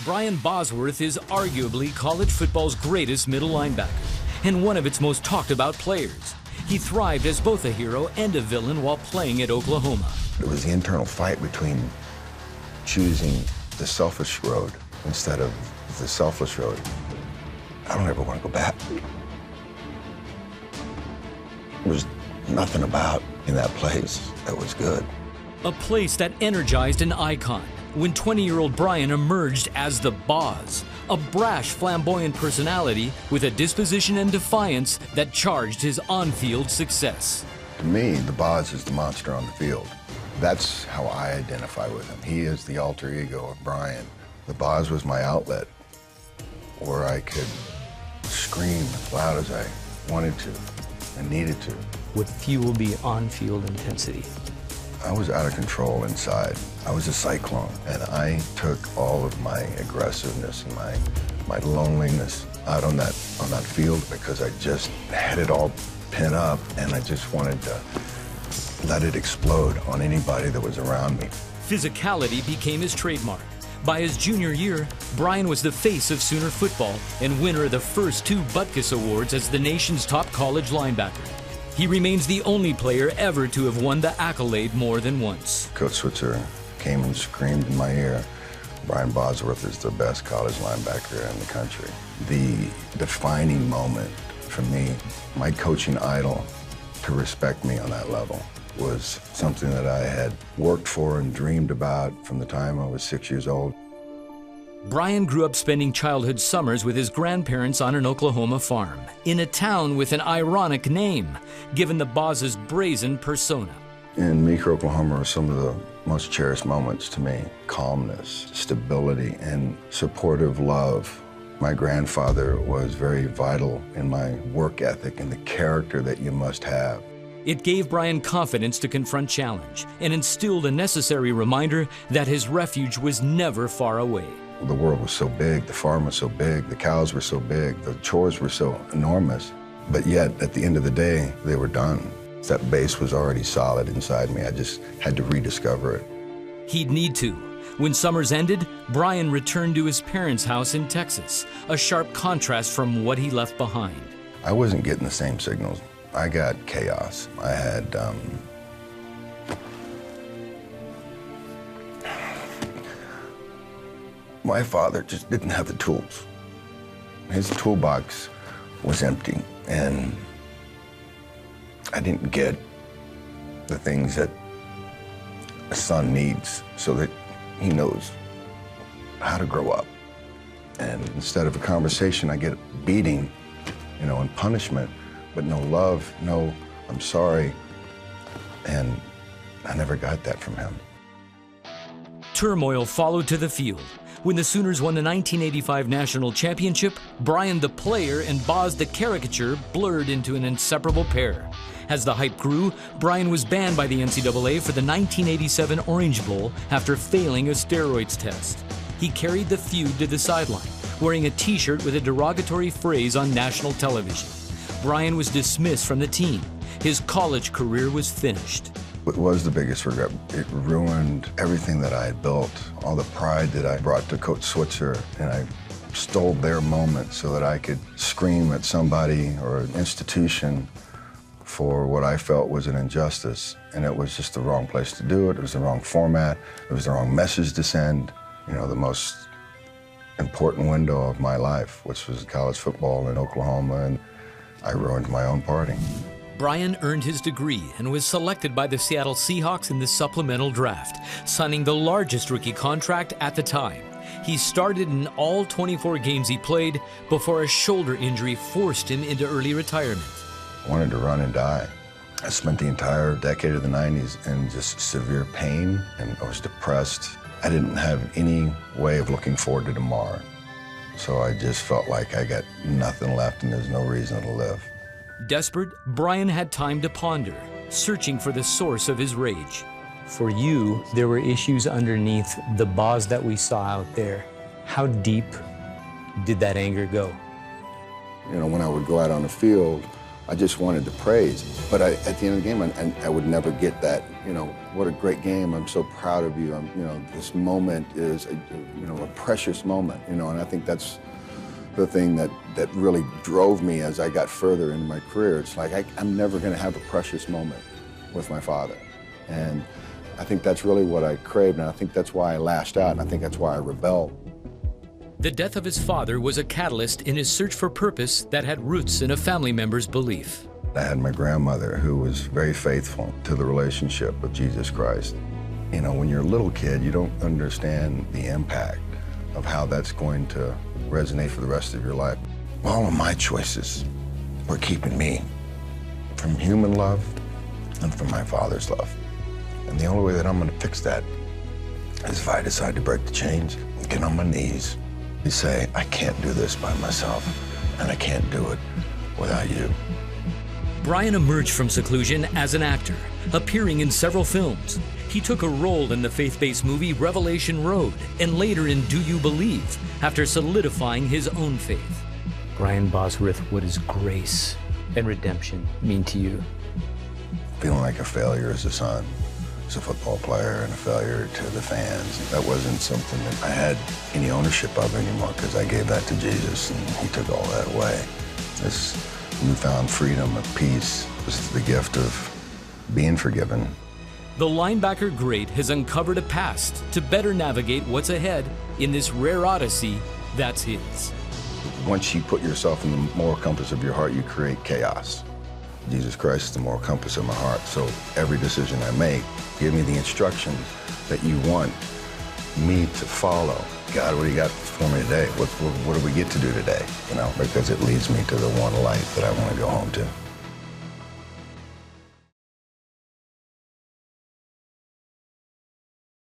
Brian Bosworth is arguably college football's greatest middle linebacker and one of its most talked about players. He thrived as both a hero and a villain while playing at Oklahoma. It was the internal fight between choosing the selfish road instead of the selfless road. I don't ever want to go back. There was nothing about in that place that was good. A place that energized an icon when 20-year-old Brian emerged as the Boz, a brash, flamboyant personality with a disposition and defiance that charged his on-field success. To me, the Boz is the monster on the field. That's how I identify with him. He is the alter ego of Brian. The Boz was my outlet where I could scream as loud as I wanted to and needed to. Would fuel the on-field intensity? I was out of control inside. I was a cyclone, and I took all of my aggressiveness and my loneliness out on that field because I just had it all pent up, and I just wanted to let it explode on anybody that was around me. Physicality became his trademark. By his junior year, Brian was the face of Sooner football and winner of the first 2 Butkus Awards as the nation's top college linebacker. He remains the only player ever to have won the accolade more than once. Coach Switzer came and screamed in my ear, Brian Bosworth is the best college linebacker in the country. The defining moment for me, my coaching idol, to respect me on that level was something that I had worked for and dreamed about from the time I was 6 years old. Brian grew up spending childhood summers with his grandparents on an Oklahoma farm, in a town with an ironic name, given the Boz's brazen persona. In Meeker, Oklahoma are some of the most cherished moments to me. Calmness, stability, and supportive love. My grandfather was very vital in my work ethic and the character that you must have. It gave Brian confidence to confront challenge and instilled a necessary reminder that his refuge was never far away. The world was so big, the farm was so big, the cows were so big, the chores were so enormous, but yet at the end of the day, they were done. That base was already solid inside me. I just had to rediscover it. He'd need to. When summers ended, Brian returned to his parents' house in Texas, a sharp contrast from what he left behind. I wasn't getting the same signals. I got chaos. I had, my father just didn't have the tools. His toolbox was empty, and I didn't get the things that a son needs so that he knows how to grow up. And instead of a conversation, I get a beating, and punishment, but no love, no, I'm sorry. And I never got that from him. Turmoil followed to the field. When the Sooners won the 1985 National Championship, Brian the player and Boz the caricature blurred into an inseparable pair. As the hype grew, Brian was banned by the NCAA for the 1987 Orange Bowl after failing a steroids test. He carried the feud to the sideline, wearing a t-shirt with a derogatory phrase on national television. Brian was dismissed from the team. His college career was finished. It was the biggest regret. It ruined everything that I had built, all the pride that I brought to Coach Switzer, and I stole their moment so that I could scream at somebody or an institution for what I felt was an injustice. And it was just the wrong place to do it. It was the wrong format. It was the wrong message to send. The most important window of my life, which was college football in Oklahoma, and I ruined my own party. Brian earned his degree and was selected by the Seattle Seahawks in the supplemental draft, signing the largest rookie contract at the time. He started in all 24 games he played before a shoulder injury forced him into early retirement. I wanted to run and die. I spent the entire decade of the 90s in just severe pain, and I was depressed. I didn't have any way of looking forward to tomorrow. So I just felt like I got nothing left and there's no reason to live. Desperate, Brian had time to ponder, searching for the source of his rage. For you, there were issues underneath the Boz that we saw out there. How deep did that anger go? When I would go out on the field, I just wanted to praise. But at the end of the game, I would never get that, what a great game. I'm so proud of you. This moment is, a precious moment, and I think that's the thing that really drove me as I got further in my career. It's like, I'm never going to have a precious moment with my father. And I think that's really what I craved, and I think that's why I lashed out, and I think that's why I rebelled. The death of his father was a catalyst in his search for purpose that had roots in a family member's belief. I had my grandmother who was very faithful to the relationship with Jesus Christ. When you're a little kid, you don't understand the impact of how that's going to resonate for the rest of your life. All of my choices were keeping me from human love and from my father's love. And the only way that I'm going to fix that is if I decide to break the chains, get on my knees, and say, I can't do this by myself, and I can't do it without you. Brian emerged from seclusion as an actor, appearing in several films. He took a role in the faith-based movie Revelation Road, and later in Do You Believe, after solidifying his own faith. Brian Bosworth, what does grace and redemption mean to you? Feeling like a failure as a son, as a football player, and a failure to the fans. That wasn't something that I had any ownership of anymore, because I gave that to Jesus, and he took all that away. This newfound freedom of peace was the gift of being forgiven. The linebacker great has uncovered a past to better navigate what's ahead in this rare odyssey that's his. Once you put yourself in the moral compass of your heart, you create chaos. Jesus Christ is the moral compass of my heart, so every decision I make, give me the instructions that you want me to follow. God, what do you got for me today? What do we get to do today? Because it leads me to the one life that I want to go home to.